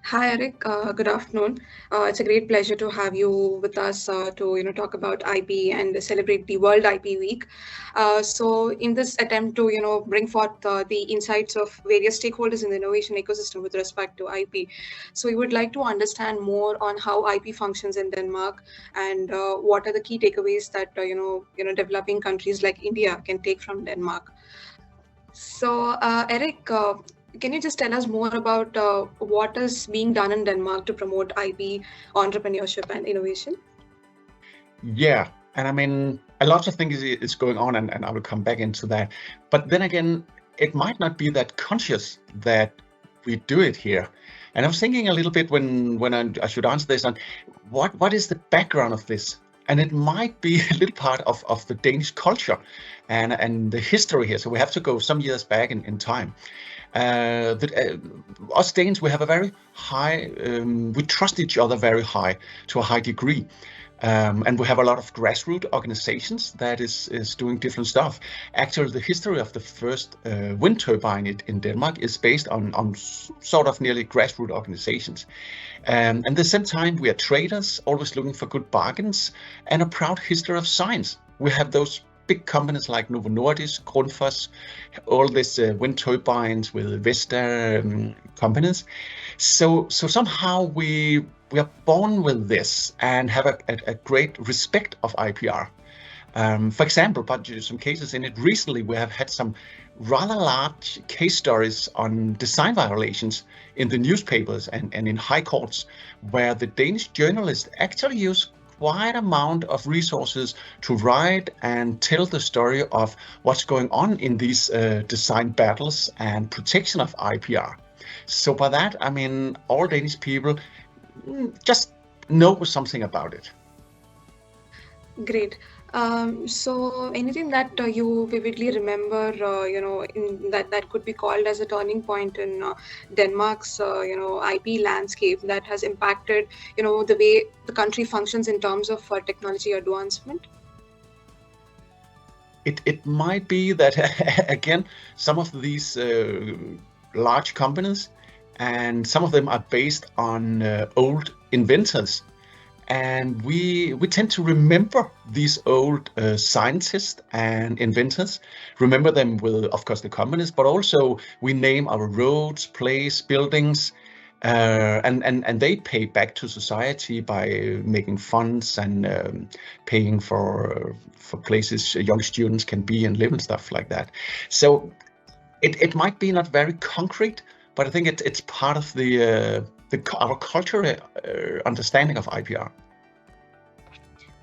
Hi, Eric. Good afternoon. It's a great pleasure to have you with us to talk about IP and celebrate the World IP Week. So, in this attempt to bring forth the insights of various stakeholders in the innovation ecosystem with respect to IP, so we would like to understand more on how IP functions in Denmark and what are the key takeaways that developing countries like India can take from Denmark. So, Eric, can you just tell us more about what is being done in Denmark to promote IP, entrepreneurship, and innovation? Yeah, and I mean, a lot of things is going on, and I will come back into that. But then again, it might not be that conscious that we do it here. And I was thinking a little bit when I should answer this on what is the background of this? And it might be a little part of the Danish culture and the history here. So we have to go some years back in time. Us Danes, we have a very high, we trust each other very high to a high degree. And we have a lot of grassroots organizations that is doing different stuff. Actually, the history of the first wind turbine in Denmark is based on sort of nearly grassroots organizations. And at the same time, we are traders, always looking for good bargains, and a proud history of science. We have those big companies like Novo Nordisk, Grundfos, all these wind turbines with Vesta companies. So somehow we are born with this and have a great respect of IPR. For example, but some cases in it recently, we have had some rather large case stories on design violations in the newspapers and in high courts, where the Danish journalists actually use quite amount of resources to write and tell the story of what's going on in these design battles and protection of IPR. So by that, I mean, all Danish people just know something about it. Great. So, anything that you vividly remember, in that could be called as a turning point in Denmark's, IP landscape that has impacted, the way the country functions in terms of technology advancement? It might be that again, some of these large companies, and some of them are based on old inventors, and we tend to remember these old scientists and inventors, remember them with, of course, the companies, but also we name our roads, place, buildings, and they pay back to society by making funds and paying for places young students can be and live and stuff like that. So it might be not very concrete, but I think it's part of our cultural understanding of IPR.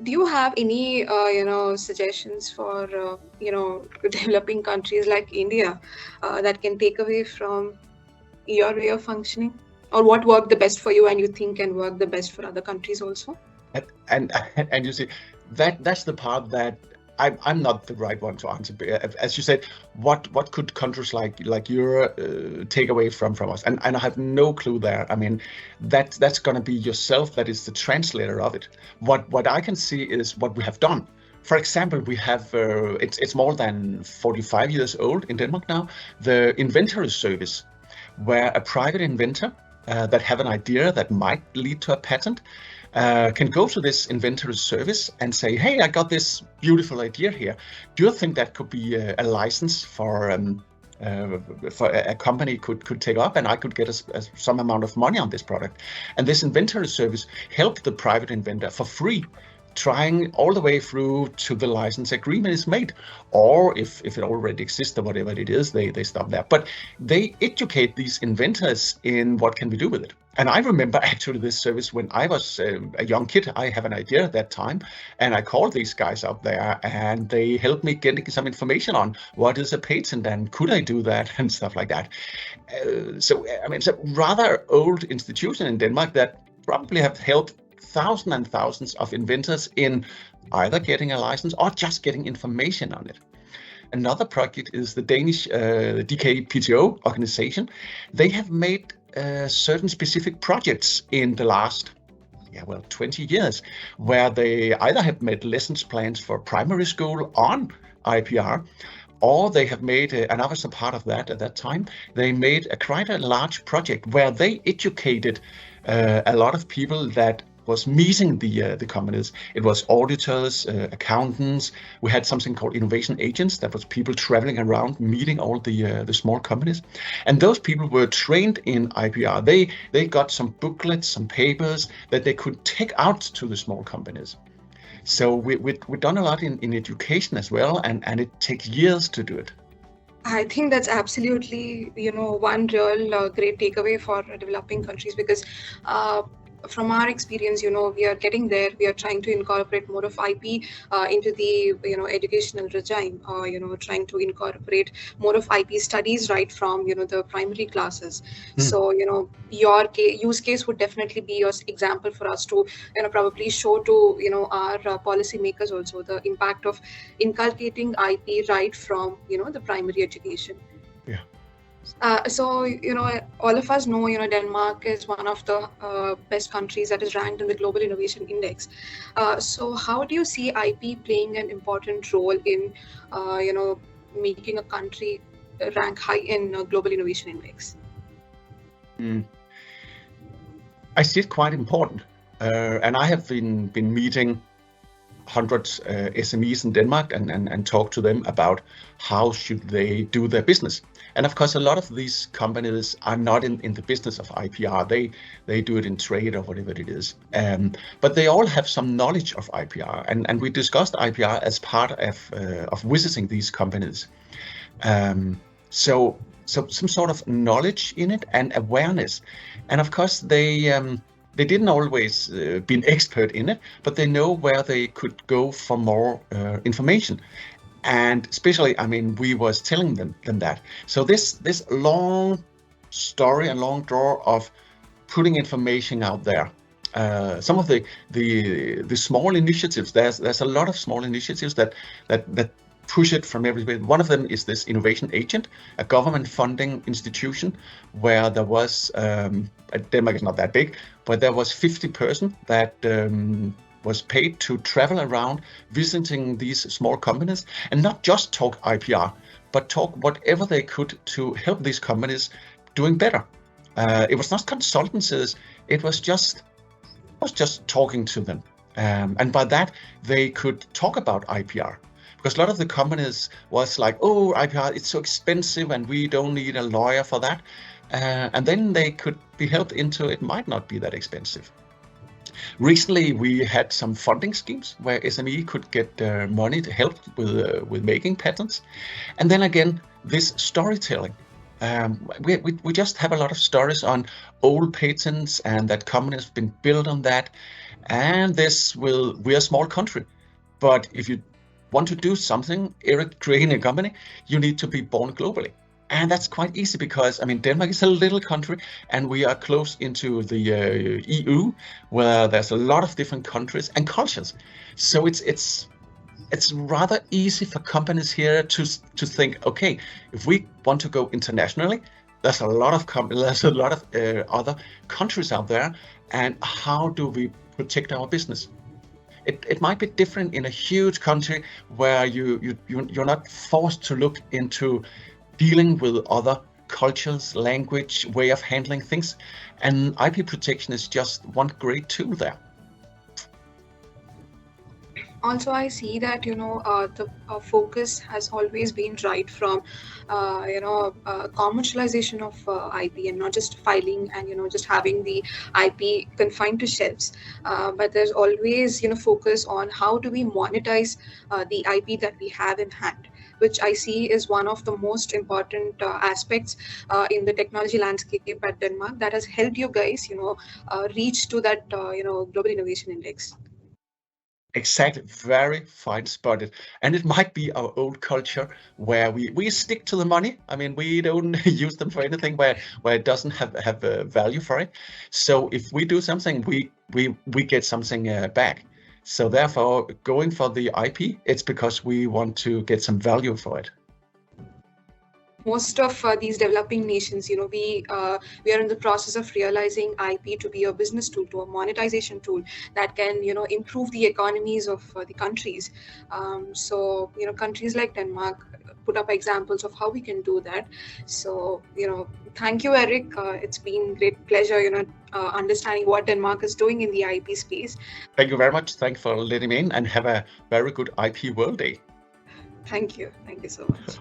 Do you have any, suggestions for, developing countries like India that can take away from your way of functioning? Or what worked the best for you and you think can work the best for other countries also? And and you see, that's the part that I'm not the right one to answer. As you said, what could countries like Europe take away from us? And I have no clue there. I mean, that's going to be yourself that is the translator of it. What I can see is what we have done. For example, we have it's more than 45 years old in Denmark now. The inventors service, where a private inventor that have an idea that might lead to a patent can go to this inventor service and say, hey, I got this beautiful idea here. Do you think that could be a license for a company could take up, and I could get some amount of money on this product? And this inventor service helped the private inventor for free, trying all the way through to the license agreement is made, or if it already exists or whatever it is, they stop there. But they educate these inventors in what can we do with it. And I remember actually this service when I was a young kid. I have an idea at that time, and I called these guys up there, and they helped me getting some information on what is a patent and could I do that and stuff like that. So I mean, it's a rather old institution in Denmark that probably have helped thousands and thousands of inventors in either getting a license or just getting information on it. Another project is the Danish DKPTO organization. They have made certain specific projects in the last 20 years, where they either have made lessons plans for primary school on IPR, or they have made, and I was a part of that at that time, they made quite a large project where they educated a lot of people that was meeting the companies. It was auditors, accountants. We had something called innovation agents. That was people traveling around meeting all the small companies, and those people were trained in IPR. They got some booklets, some papers that they could take out to the small companies. So we've done a lot in education as well, and it takes years to do it. I think that's absolutely, one real great takeaway for developing countries because from our experience, we are getting there. We are trying to incorporate more of IP into the, educational regime, trying to incorporate more of IP studies right from, the primary classes. So, your use case would definitely be your example for us to, probably show to, our policymakers also the impact of inculcating IP right from, the primary education. Yeah. So, all of us know, Denmark is one of the best countries that is ranked in the Global Innovation Index. So how do you see IP playing an important role in, making a country rank high in Global Innovation Index? I see it quite important. And I have been meeting hundreds SMEs in Denmark and talk to them about how should they do their business. And of course, a lot of these companies are not in the business of IPR. They do it in trade or whatever it is. But they all have some knowledge of IPR. And we discussed IPR as part of visiting these companies. So some sort of knowledge in it and awareness. And of course, they didn't always be an expert in it, but they know where they could go for more information. And especially, I mean, we was telling them that. So this long story and long draw of putting information out there. Some of the small initiatives. There's a lot of small initiatives that push it from everywhere. One of them is this innovation agent, a government funding institution where there was, Denmark is not that big, but there was 50 person that was paid to travel around visiting these small companies and not just talk IPR, but talk whatever they could to help these companies doing better. It was not consultancies, it was just talking to them. And by that, they could talk about IPR. Because a lot of the companies was like, oh, IPR, it's so expensive and we don't need a lawyer for that. And then they could be helped into it might not be that expensive. Recently, we had some funding schemes where SME could get money to help with making patents. And then again, this storytelling. We just have a lot of stories on old patents and that companies have been built on that. And we're a small country. But if you want to do something, Erick, creating a company, you need to be born globally. And that's quite easy because, I mean, Denmark is a little country and we are close into the EU, where there's a lot of different countries and cultures. So it's rather easy for companies here to think, okay, if we want to go internationally, there's a lot of other countries out there, and how do we protect our business? It might be different in a huge country where you're not forced to look into dealing with other cultures, language, way of handling things, and IP protection is just one great tool there. Also, I see that the focus has always been right from commercialization of IP and not just filing and just having the IP confined to shelves, but there's always focus on how do we monetize the IP that we have in hand, which I see is one of the most important aspects in the technology landscape at Denmark that has helped you guys reach to that global innovation index. Exactly, very fine spotted. And it might be our old culture where we stick to the money. I mean, we don't use them for anything where it doesn't have value for it. So if we do something, we get something back. So therefore, going for the IP, it's because we want to get some value for it. most of these developing nations, we are in the process of realizing IP to be a business tool, to a monetization tool that can, improve the economies of the countries. So, countries like Denmark put up examples of how we can do that. So, thank you, Eric. It's been great pleasure, understanding what Denmark is doing in the IP space. Thank you very much. Thanks for letting me in, and have a very good IP World Day. Thank you. Thank you so much.